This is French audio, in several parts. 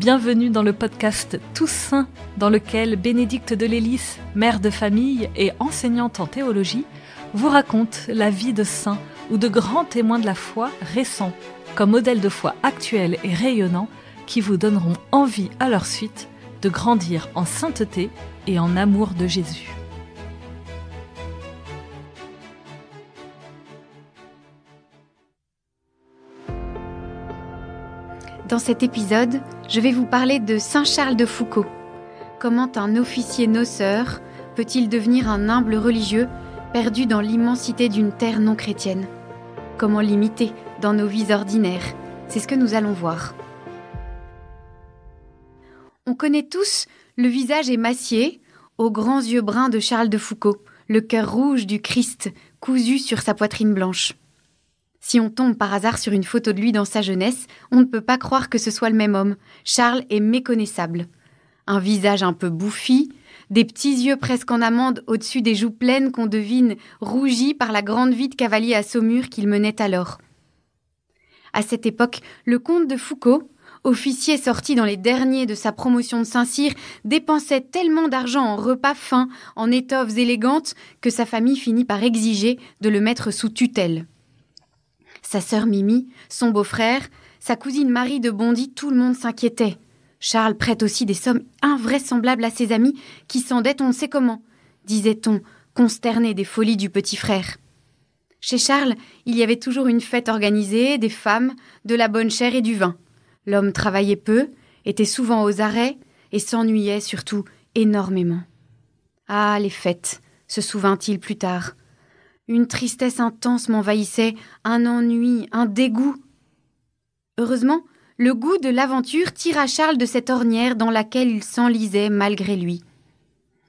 Bienvenue dans le podcast Tous Saints, dans lequel Bénédicte de Lélis, mère de famille et enseignante en théologie, vous raconte la vie de saints ou de grands témoins de la foi récents, comme modèles de foi actuels et rayonnants qui vous donneront envie à leur suite de grandir en sainteté et en amour de Jésus. Dans cet épisode, je vais vous parler de Saint Charles de Foucauld. Comment un officier noceur peut-il devenir un humble religieux perdu dans l'immensité d'une terre non chrétienne? Comment l'imiter dans nos vies ordinaires? C'est ce que nous allons voir. On connaît tous le visage émacié, aux grands yeux bruns de Charles de Foucauld, le cœur rouge du Christ cousu sur sa poitrine blanche. Si on tombe par hasard sur une photo de lui dans sa jeunesse, on ne peut pas croire que ce soit le même homme. Charles est méconnaissable. Un visage un peu bouffi, des petits yeux presque en amande au-dessus des joues pleines qu'on devine rougies par la grande vie de cavalier à Saumur qu'il menait alors. À cette époque, le comte de Foucauld, officier sorti dans les derniers de sa promotion de Saint-Cyr, dépensait tellement d'argent en repas fins, en étoffes élégantes, que sa famille finit par exiger de le mettre sous tutelle. Sa sœur Mimi, son beau-frère, sa cousine Marie de Bondy, tout le monde s'inquiétait. Charles prête aussi des sommes invraisemblables à ses amis qui s'endettent on ne sait comment, disait-on, consterné des folies du petit frère. Chez Charles, il y avait toujours une fête organisée, des femmes, de la bonne chère et du vin. L'homme travaillait peu, était souvent aux arrêts et s'ennuyait surtout énormément. Ah, les fêtes, se souvint-il plus tard. Une tristesse intense m'envahissait, un ennui, un dégoût. Heureusement, le goût de l'aventure tira Charles de cette ornière dans laquelle il s'enlisait malgré lui.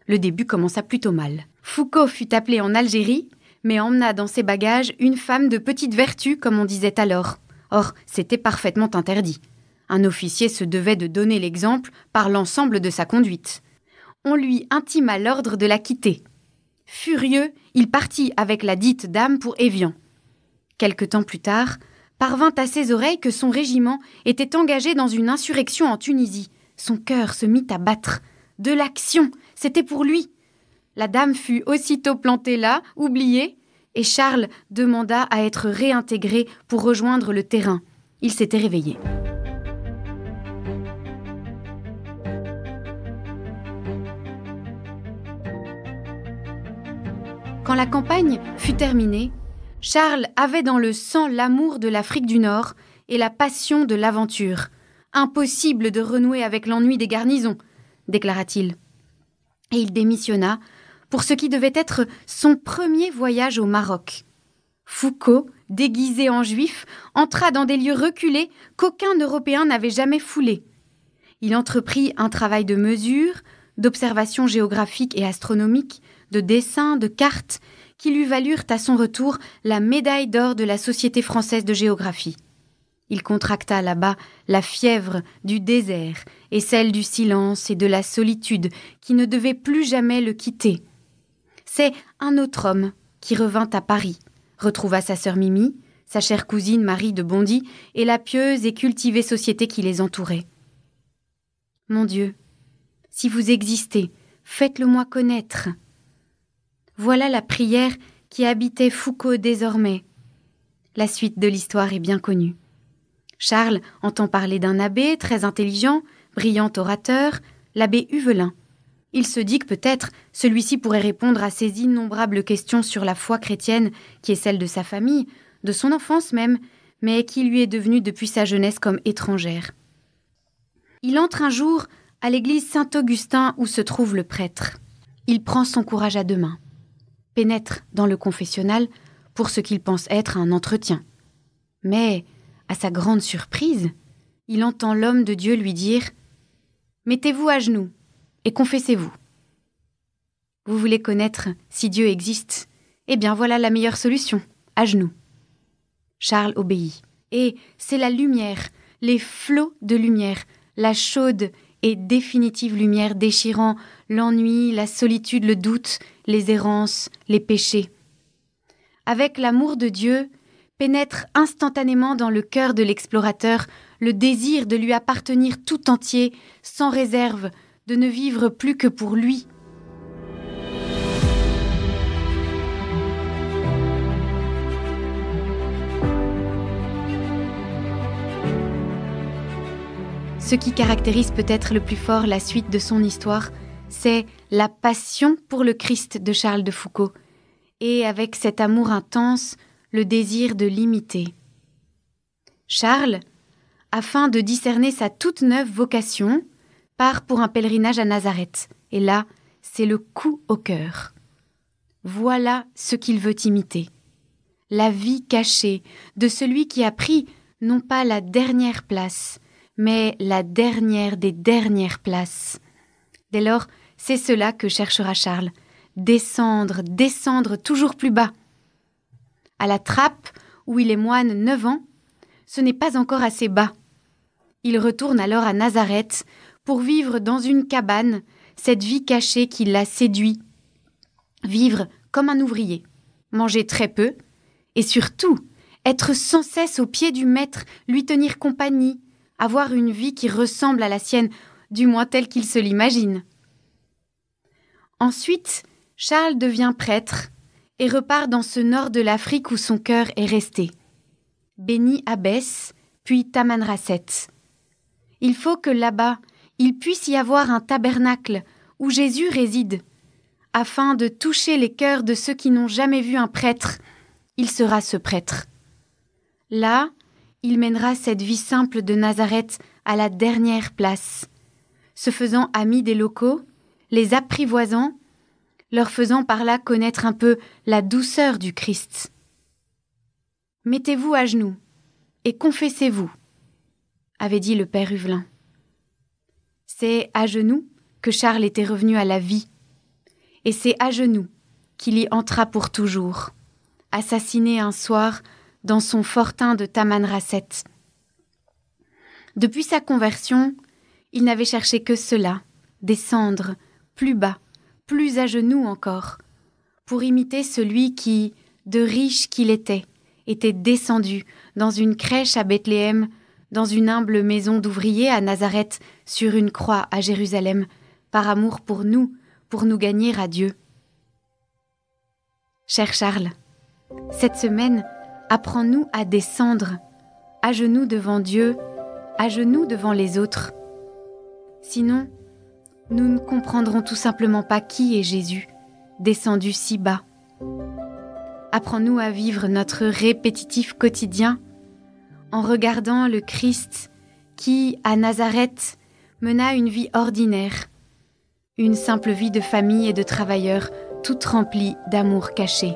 Le début commença plutôt mal. Foucauld fut appelé en Algérie, mais emmena dans ses bagages une femme de petite vertu, comme on disait alors. Or, c'était parfaitement interdit. Un officier se devait de donner l'exemple par l'ensemble de sa conduite. On lui intima l'ordre de la quitter. Furieux, il partit avec la dite dame pour Évian. Quelque temps plus tard, parvint à ses oreilles que son régiment était engagé dans une insurrection en Tunisie. Son cœur se mit à battre. De l'action, c'était pour lui. La dame fut aussitôt plantée là, oubliée, et Charles demanda à être réintégré pour rejoindre le terrain. Il s'était réveillé. Quand la campagne fut terminée, Charles avait dans le sang l'amour de l'Afrique du Nord et la passion de l'aventure. Impossible de renouer avec l'ennui des garnisons, déclara-t-il. Et il démissionna pour ce qui devait être son premier voyage au Maroc. Foucauld, déguisé en juif, entra dans des lieux reculés qu'aucun Européen n'avait jamais foulés. Il entreprit un travail de mesure, d'observation géographique et astronomique, de dessins, de cartes, qui lui valurent à son retour la médaille d'or de la Société française de géographie. Il contracta là-bas la fièvre du désert et celle du silence et de la solitude qui ne devait plus jamais le quitter. C'est un autre homme qui revint à Paris, retrouva sa sœur Mimi, sa chère cousine Marie de Bondy et la pieuse et cultivée société qui les entourait. Mon Dieu, si vous existez, faites-le-moi connaître. Voilà la prière qui habitait Foucauld désormais. La suite de l'histoire est bien connue. Charles entend parler d'un abbé très intelligent, brillant orateur, l'abbé Huvelin. Il se dit que peut-être celui-ci pourrait répondre à ses innombrables questions sur la foi chrétienne qui est celle de sa famille, de son enfance même, mais qui lui est devenue depuis sa jeunesse comme étrangère. Il entre un jour à l'église Saint-Augustin où se trouve le prêtre. Il prend son courage à deux mains, pénètre dans le confessionnal pour ce qu'il pense être un entretien. Mais, à sa grande surprise, il entend l'homme de Dieu lui dire « Mettez-vous à genoux et confessez-vous. Vous voulez connaître si Dieu existe? Eh bien voilà la meilleure solution, à genoux. » Charles obéit. Et c'est la lumière, les flots de lumière, la chaude et définitive lumière déchirant l'ennui, la solitude, le doute, les errances, les péchés. Avec l'amour de Dieu, pénètre instantanément dans le cœur de l'explorateur le désir de lui appartenir tout entier, sans réserve, de ne vivre plus que pour lui. Ce qui caractérise peut-être le plus fort la suite de son histoire, c'est la passion pour le Christ de Charles de Foucauld, et avec cet amour intense, le désir de l'imiter. Charles, afin de discerner sa toute neuve vocation, part pour un pèlerinage à Nazareth, et là, c'est le coup au cœur. Voilà ce qu'il veut imiter. La vie cachée de celui qui a pris non pas la dernière place, mais la dernière des dernières places. Dès lors, c'est cela que cherchera Charles. Descendre, descendre toujours plus bas. À la Trappe, où il est moine 9 ans, ce n'est pas encore assez bas. Il retourne alors à Nazareth pour vivre dans une cabane cette vie cachée qui l'a séduit. Vivre comme un ouvrier, manger très peu, et surtout être sans cesse au pied du maître, lui tenir compagnie, avoir une vie qui ressemble à la sienne, du moins telle qu'il se l'imagine. Ensuite, Charles devient prêtre et repart dans ce nord de l'Afrique où son cœur est resté. Beni Abbès, puis Tamanrasset. Il faut que là-bas, il puisse y avoir un tabernacle où Jésus réside. Afin de toucher les cœurs de ceux qui n'ont jamais vu un prêtre, il sera ce prêtre. Là, il mènera cette vie simple de Nazareth à la dernière place, se faisant ami des locaux, les apprivoisant, leur faisant par là connaître un peu la douceur du Christ. Mettez-vous à genoux et confessez-vous, avait dit le père Huvelin. C'est à genoux que Charles était revenu à la vie, et c'est à genoux qu'il y entra pour toujours, assassiné un soir dans son fortin de Tamanrasset. Depuis sa conversion, il n'avait cherché que cela, descendre plus bas, plus à genoux encore, pour imiter celui qui, de riche qu'il était descendu dans une crèche à Bethléem, dans une humble maison d'ouvrier à Nazareth, sur une croix à Jérusalem, par amour pour nous gagner à Dieu. Cher Charles, cette semaine, apprends-nous à descendre, à genoux devant Dieu, à genoux devant les autres. Sinon, nous ne comprendrons tout simplement pas qui est Jésus, descendu si bas. Apprends-nous à vivre notre répétitif quotidien en regardant le Christ qui, à Nazareth, mena une vie ordinaire, une simple vie de famille et de travailleur, toute remplie d'amour caché.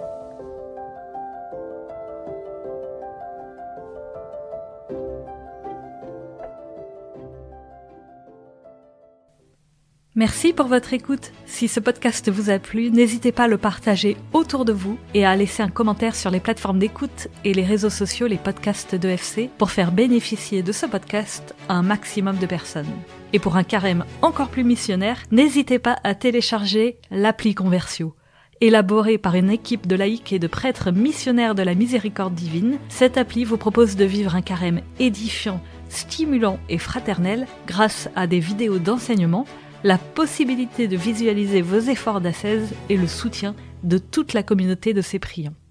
Merci pour votre écoute. Si ce podcast vous a plu, n'hésitez pas à le partager autour de vous et à laisser un commentaire sur les plateformes d'écoute et les réseaux sociaux, les podcasts de FC, pour faire bénéficier de ce podcast un maximum de personnes. Et pour un carême encore plus missionnaire, n'hésitez pas à télécharger l'appli Conversio. Élaborée par une équipe de laïcs et de prêtres missionnaires de la miséricorde divine, cette appli vous propose de vivre un carême édifiant, stimulant et fraternel grâce à des vidéos d'enseignement, la possibilité de visualiser vos efforts d'ascèse et le soutien de toute la communauté de ces priants.